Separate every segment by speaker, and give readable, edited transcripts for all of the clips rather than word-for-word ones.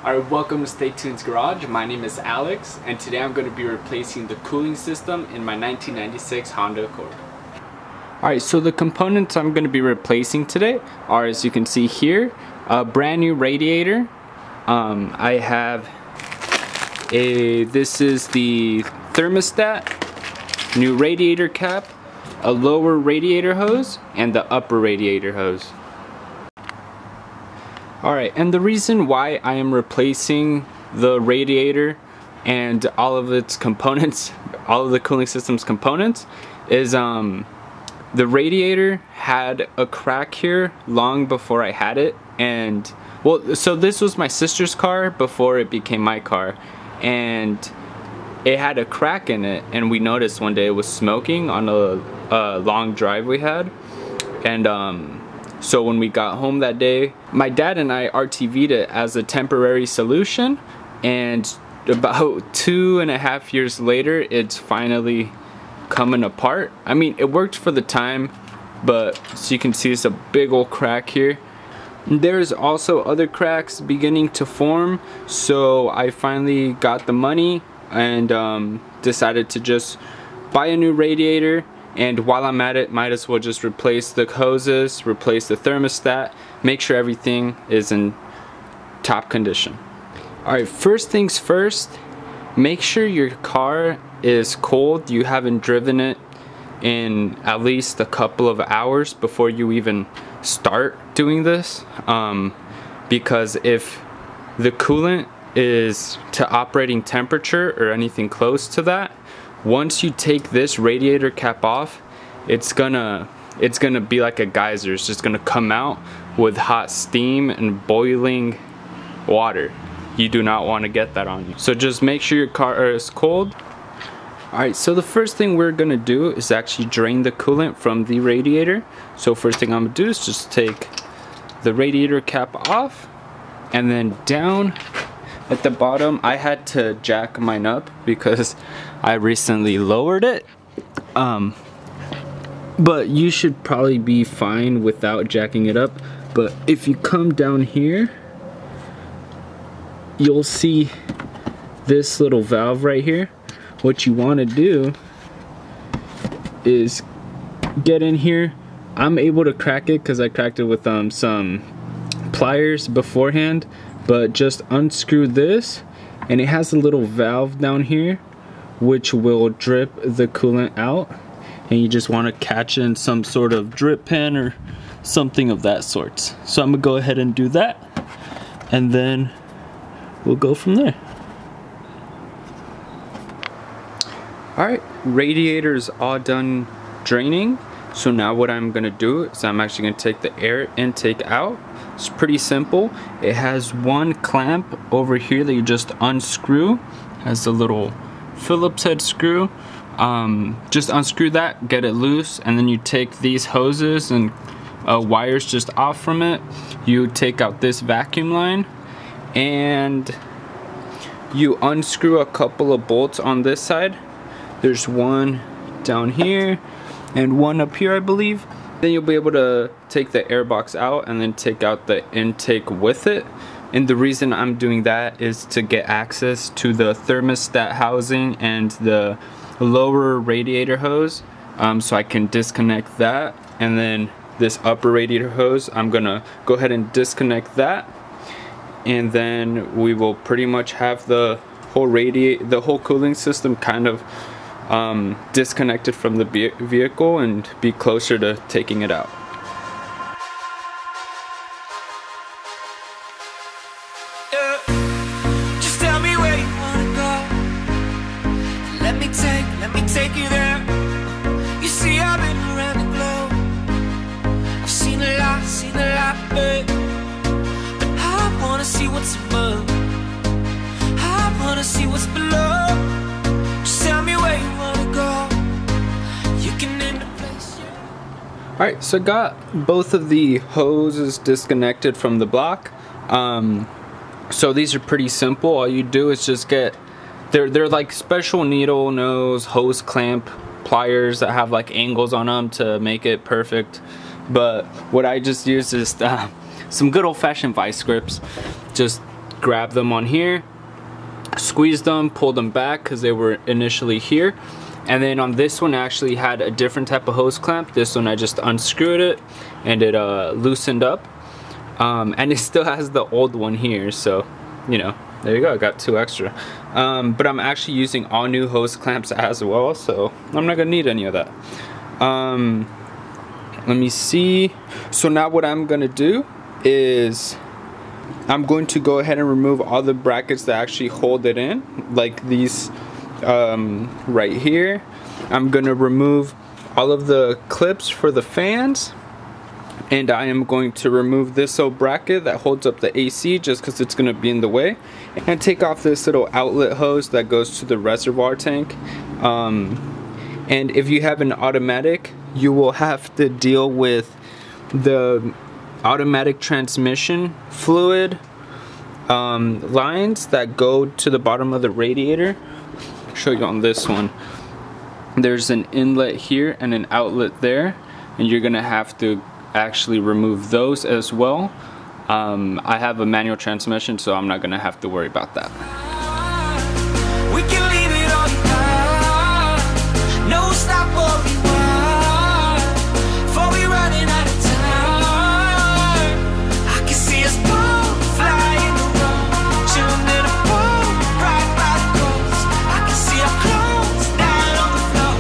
Speaker 1: Alright, welcome to Stay Tuned's Garage. My name is Alex, and today I'm going to be replacing the cooling system in my 1996 Honda Accord. Alright, so the components I'm going to be replacing today are, as you can see here, a brand new radiator. I have this is the thermostat, new radiator cap, a lower radiator hose, and the upper radiator hose. Alright, and the reason why I am replacing the radiator and all of its components, all of the cooling system's components, is the radiator had a crack here long before I had it. And well, so this was my sister's car before it became my car, and it had a crack in it, and we noticed one day it was smoking on a long drive we had. And so when we got home that day, my dad and I RTV'd it as a temporary solution, and about 2.5 years later, it's finally coming apart. I mean, it worked for the time, but as you can see, it's a big old crack here. There's also other cracks beginning to form, so I finally got the money and decided to just buy a new radiator. And while I'm at it, might as well just replace the hoses, replace the thermostat, make sure everything is in top condition. Alright, first things first, make sure your car is cold. You haven't driven it in at least a couple of hours before you even start doing this. Because if the coolant is to operating temperature or anything close to that, once you take this radiator cap off, it's gonna be like a geyser. It's just gonna come out with hot steam and boiling water. You do not want to get that on you. So just make sure your car is cold. Alright, so the first thing we're gonna do is actually drain the coolant from the radiator. So first thing I'm gonna do is just take the radiator cap off, and then down at the bottom, I had to jack mine up because I recently lowered it. But you should probably be fine without jacking it up. But if you come down here, you'll see this little valve right here. What you want to do is get in here. I'm able to crack it because I cracked it with some pliers beforehand. But just unscrew this, and it has a little valve down here which will drip the coolant out, and you just want to catch in some sort of drip pen or something of that sort. So I'm gonna go ahead and do that, and then we'll go from there. Alright, radiator's all done draining. So now what I'm gonna do is I'm actually gonna take the air intake out. It's pretty simple. It has one clamp over here that you just unscrew. It has a little Phillips head screw. Just unscrew that, get it loose, and then you take these hoses and wires just off from it. You take out this vacuum line, and you unscrew a couple of bolts on this side. There's one down here and one up here, I believe. Then you'll be able to take the air box out and then take out the intake with it. And the reason I'm doing that is to get access to the thermostat housing and the lower radiator hose, so I can disconnect that. And then this upper radiator hose, I'm gonna go ahead and disconnect that, and then we will pretty much have the whole cooling system kind of disconnected from the vehicle and be closer to taking it out.
Speaker 2: Just tell me where you wanna go. Let me take you there. You see, I've been around the globe. I've seen a lot, babe. But I wanna see what's above. I wanna see what's below. Just tell me where you wanna go. You can name the place.
Speaker 1: Alright, so I got both of the hoses disconnected from the block. So these are pretty simple. All you do is just get, they're like special needle nose hose clamp pliers that have like angles on them to make it perfect. But what I just used is some good old-fashioned vice grips. Just grab them on here, squeeze them, pull them back because they were initially here. And then on this one, I actually had a different type of hose clamp. This one I just unscrewed it and it loosened up. And it still has the old one here, so you know, there you go, I got 2 extra. But I'm actually using all new hose clamps as well, so I'm not gonna need any of that. Let me see. So now what I'm gonna do is I'm going to go ahead and remove all the brackets that actually hold it in, like these right here. I'm gonna remove all of the clips for the fans, and I am going to remove this old bracket that holds up the AC just because it's going to be in the way, and take off this little outlet hose that goes to the reservoir tank. And if you have an automatic, you will have to deal with the automatic transmission fluid lines that go to the bottom of the radiator. I'll show you on this one. There's an inlet here and an outlet there, and you're gonna have to actually remove those as well. I have a manual transmission, so I'm not gonna have to worry about that.
Speaker 2: We can leave it on no stop or rewind, before we running out of time. I can see us both flying around, chilling in a pool right by the coast. I can see our clothes down on the floor.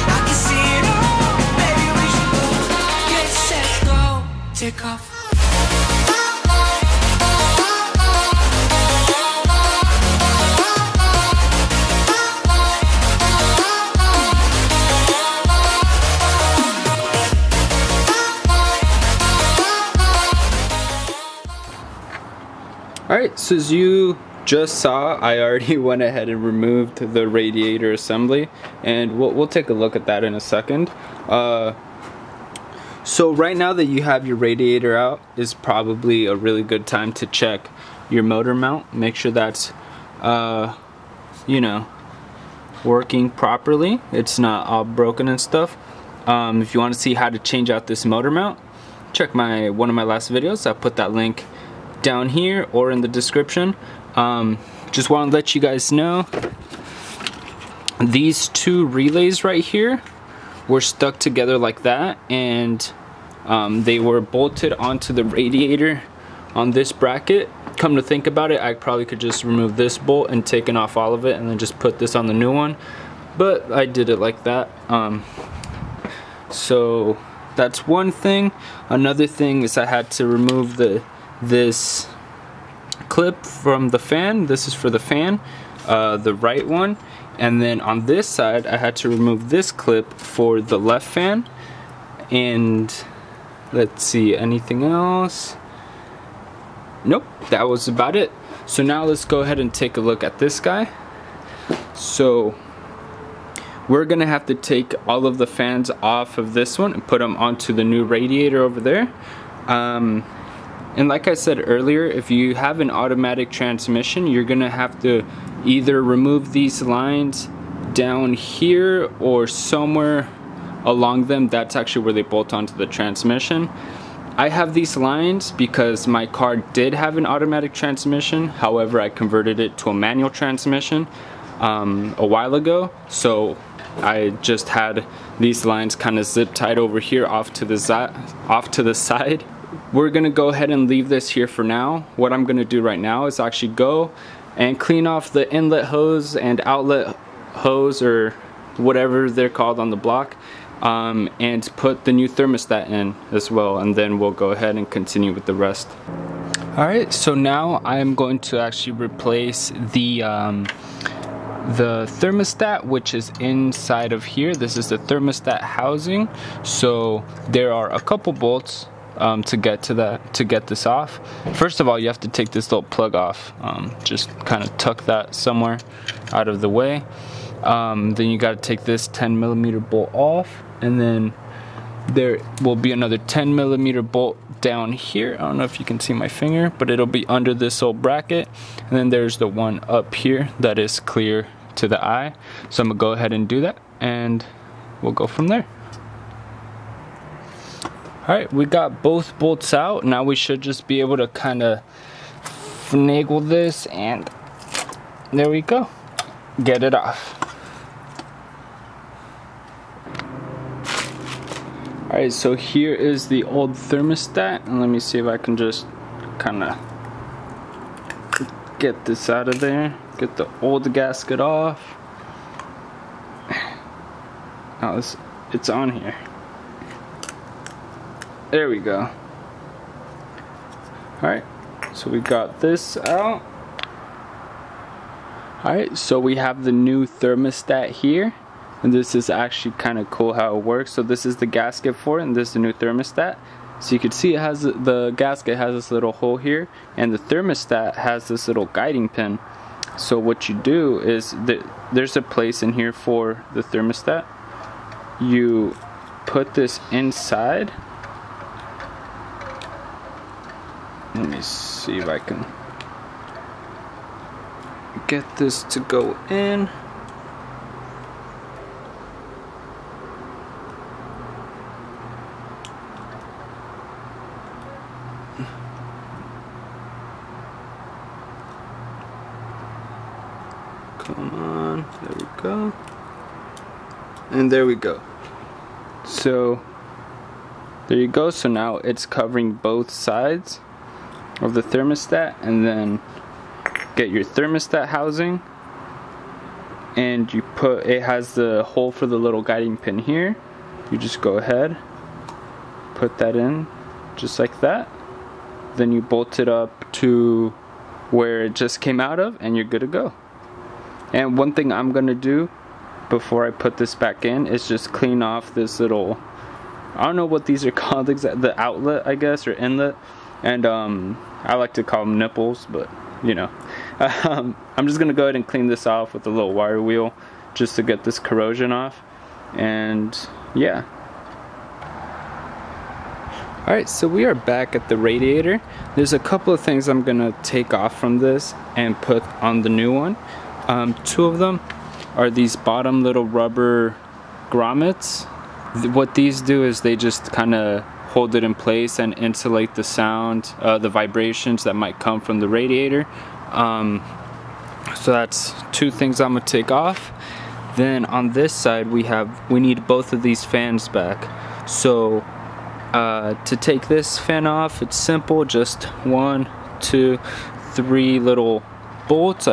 Speaker 2: I can see it all, baby, we should go. Get set, go, take off.
Speaker 1: Alright, so as you just saw, I already went ahead and removed the radiator assembly, and we'll take a look at that in a second. So right now that you have your radiator out is probably a really good time to check your motor mount. Make sure that's you know, working properly. It's not all broken and stuff. If you want to see how to change out this motor mount, check one of my last videos. I'll put that link down here or in the description. Just want to let you guys know, these 2 relays right here were stuck together like that, and they were bolted onto the radiator on this bracket. Come to think about it, I probably could just remove this bolt and taken off all of it and then just put this on the new one, but I did it like that. So that's one thing. Another thing is I had to remove this clip from the fan. This is for the fan, the right one. And then on this side I had to remove this clip for the left fan. And let's see, anything else? Nope, that was about it. So now let's go ahead and take a look at this guy. So we're gonna have to take all of the fans off of this one and put them onto the new radiator over there. And like I said earlier, if you have an automatic transmission, you're gonna have to either remove these lines down here or somewhere along them. That's actually where they bolt onto the transmission. I have these lines because my car did have an automatic transmission. However, I converted it to a manual transmission a while ago. So I just had these lines kind of zip tied over here off to the side. We're gonna go ahead and leave this here for now. What I'm gonna do right now is actually go and clean off the inlet hose and outlet hose, or whatever they're called on the block, and put the new thermostat in as well, and then we'll go ahead and continue with the rest. Alright, so now I'm going to actually replace the thermostat, which is inside of here. This is the thermostat housing. So there are a couple bolts to get this off. First of all, you have to take this little plug off. Just kind of tuck that somewhere out of the way. Then you got to take this 10mm bolt off, and then there will be another 10mm bolt down here. I don't know if you can see my finger, but it'll be under this old bracket. And then there's the one up here that is clear to the eye. So I'm gonna go ahead and do that, and we'll go from there. Alright, we got both bolts out. Now we should just be able to kind of finagle this, and there we go. Get it off. Alright, so here is the old thermostat, and let me see if I can just kind of get this out of there. Get the old gasket off. Oh, it's on here. There we go. Alright, so we got this out. Alright, so we have the new thermostat here. And this is actually kind of cool how it works. So this is the gasket for it, and this is the new thermostat. So you can see it has, the gasket has this little hole here, and the thermostat has this little guiding pin. So what you do is, there's a place in here for the thermostat. You put this inside. Let me see if I can get this to go in. Come on, there we go. And there we go. So there you go. So now it's covering both sides of the thermostat, and then get your thermostat housing, and you put, it has the hole for the little guiding pin here. You just go ahead, put that in just like that, then you bolt it up to where it just came out of, and you're good to go. And one thing I'm gonna do before I put this back in is just clean off this little, I don't know what these are called, the outlet, I guess, or inlet. And I like to call them nipples, but you know. I'm just gonna go ahead and clean this off with a little wire wheel just to get this corrosion off. And yeah. Alright, so we are back at the radiator. There's a couple of things I'm gonna take off from this and put on the new one. Two of them are these bottom little rubber grommets. What these do is they just kind of hold it in place and insulate the sound, the vibrations that might come from the radiator. So that's two things I'm gonna take off. Then on this side we need both of these fans back. So to take this fan off, it's simple, just 1, 2, 3 little bolts.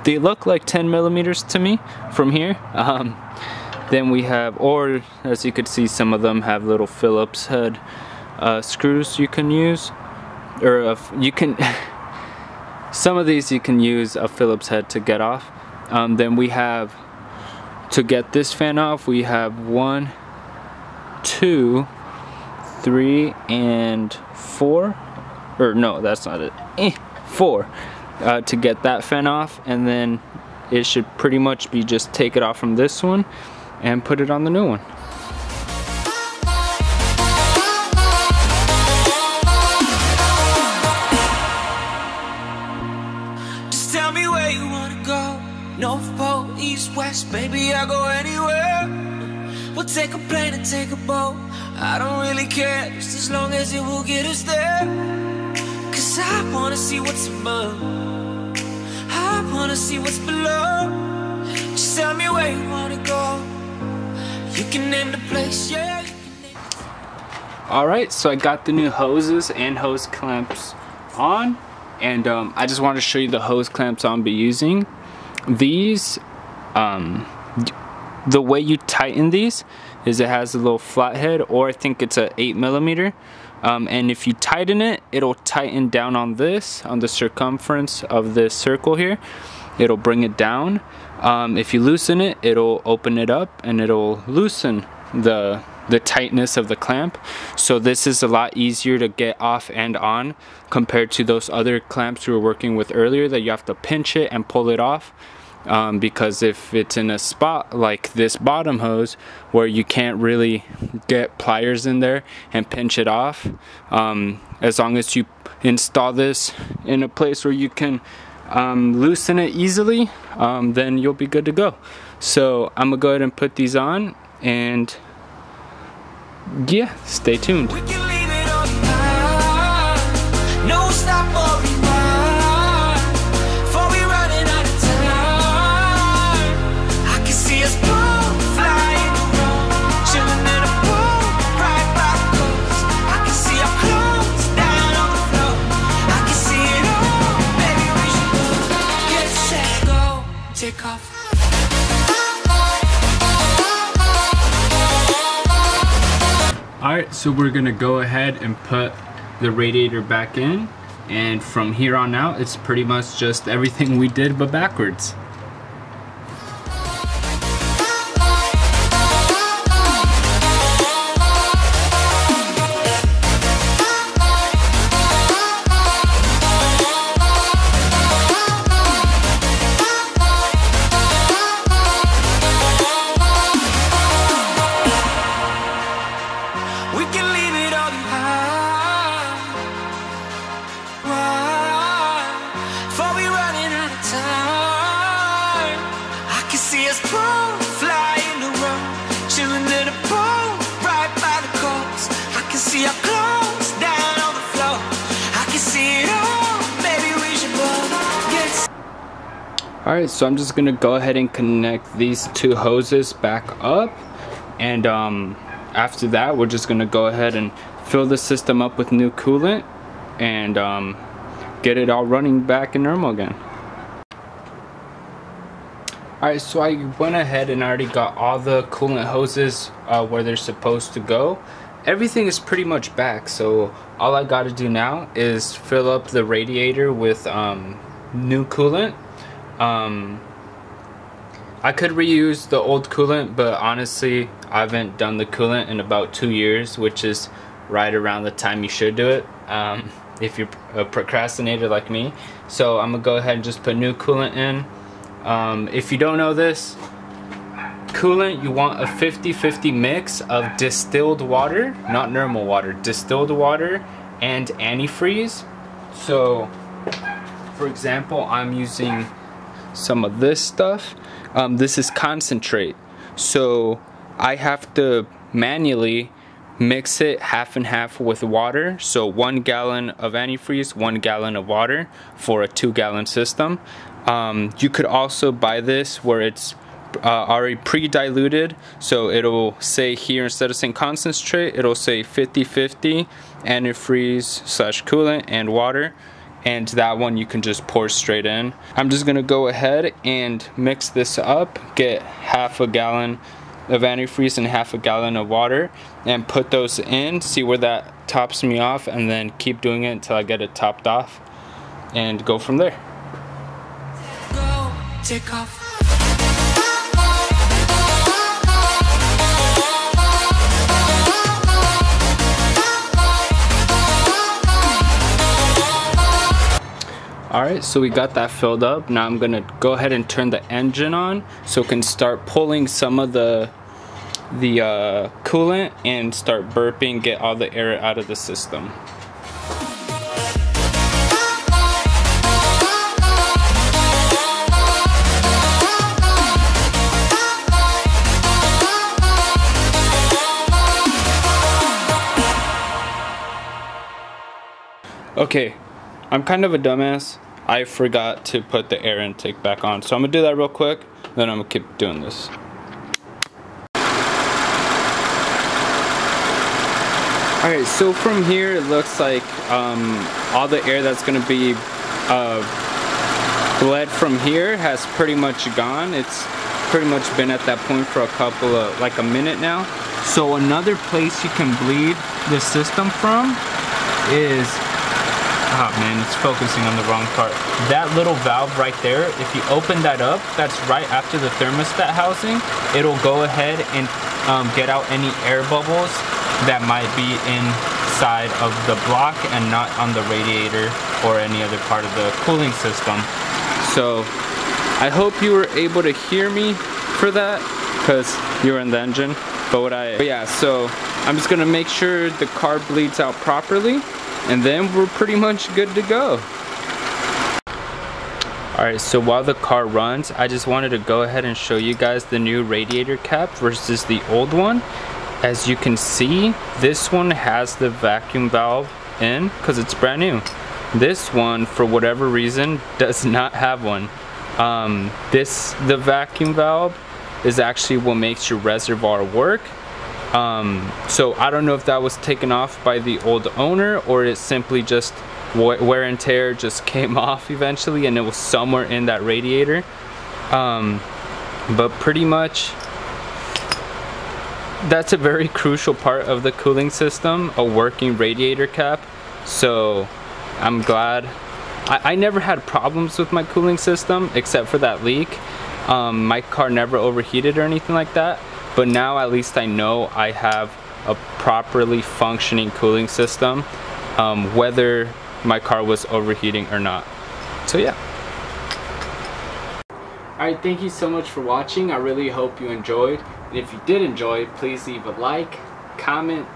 Speaker 1: They look like 10 millimeters to me from here. Then we have, or as you could see, some of them have little Phillips head screws you can use, or you can some of these you can use a Phillips head to get off. Then we have, to get this fan off, we have 1, 2, 3, and 4, or no, that's not it, 4 to get that fan off. And then it should pretty much be just take it off from this one and put it on the new one.
Speaker 2: Just tell me where you wanna go. North Pole, East, West, baby, I'll go anywhere. We'll take a plane and take a boat. I don't really care, just as long as it will get us there. 'Cause I wanna see what's above, I wanna see what's below. Just tell me where you wanna go. You can name the place, yeah.
Speaker 1: Alright, so I got the new hoses and hose clamps on, and I just wanted to show you the hose clamps I'll be using. These, the way you tighten these is it has a little flathead, or I think it's a 8 millimeter. And if you tighten it, it'll tighten down on this, on the circumference of this circle here. It'll bring it down. If you loosen it, it'll open it up and it'll loosen the tightness of the clamp. So this is a lot easier to get off and on compared to those other clamps we were working with earlier that you have to pinch it and pull it off. Because if it's in a spot like this bottom hose where you can't really get pliers in there and pinch it off, as long as you install this in a place where you can loosen it easily, then you'll be good to go. So I'm gonna go ahead and put these on, and yeah, stay tuned.
Speaker 2: We can leave it on now. No stop or rewind. take off.
Speaker 1: Alright, so we're gonna go ahead and put the radiator back in, and from here on out it's pretty much just everything we did but backwards. Alright, so I'm just gonna go ahead and connect these two hoses back up, and after that we're just gonna go ahead and fill the system up with new coolant and get it all running back in normal again. Alright, so I went ahead and already got all the coolant hoses where they're supposed to go. Everything is pretty much back, so all I gotta do now is fill up the radiator with new coolant. I could reuse the old coolant, but honestly I haven't done the coolant in about 2 years, which is right around the time you should do it if you're a procrastinator like me. So I'm gonna go ahead and just put new coolant in. If you don't know this, coolant, you want a 50-50 mix of distilled water, not normal water, distilled water and antifreeze. So for example, I'm using some of this stuff. This is concentrate, so I have to manually mix it half and half with water. So 1 gallon of antifreeze, 1 gallon of water for a 2-gallon system. You could also buy this where it's already pre-diluted, so it'll say here, instead of saying concentrate, it'll say 50-50 antifreeze / coolant and water, and that one you can just pour straight in. I'm just gonna go ahead and mix this up, get half a gallon of antifreeze and half a gallon of water, and put those in, see where that tops me off, and then keep doing it until I get it topped off and go from there.
Speaker 2: Go, take off.
Speaker 1: Alright, so we got that filled up. Now I'm gonna go ahead and turn the engine on so it can start pulling some of the coolant and start burping, get all the air out of the system. Okay, I'm kind of a dumbass. I forgot to put the air intake back on, so I'm gonna do that real quick, then I'm gonna keep doing this. Alright, so from here it looks like all the air that's gonna be bled from here has pretty much gone. It's pretty much been at that point for like a minute now. So another place you can bleed the system from is, oh man, it's focusing on the wrong part. That little valve right there, if you open that up, that's right after the thermostat housing. It'll go ahead and get out any air bubbles that might be inside of the block and not on the radiator or any other part of the cooling system. So I hope you were able to hear me for that, because you were in the engine. But yeah, so I'm just gonna make sure the car bleeds out properly, and then we're pretty much good to go. Alright, so while the car runs, I just wanted to go ahead and show you guys the new radiator cap versus the old one. As you can see, this one has the vacuum valve in because it's brand new. This one, for whatever reason, does not have one. The vacuum valve is actually what makes your reservoir work. So I don't know if that was taken off by the old owner, or it simply just wear and tear just came off eventually and it was somewhere in that radiator. But pretty much that's a very crucial part of the cooling system, a working radiator cap. So I'm glad. I never had problems with my cooling system except for that leak. My car never overheated or anything like that, but now at least I know I have a properly functioning cooling system, whether my car was overheating or not. So yeah. Alright, thank you so much for watching. I really hope you enjoyed. And if you did enjoy, please leave a like, comment,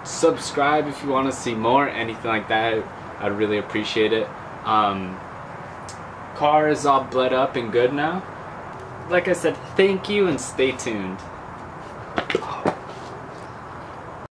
Speaker 1: subscribe if you want to see more, anything like that. I'd really appreciate it. Car is all bled up and good now. Like I said, thank you and stay tuned.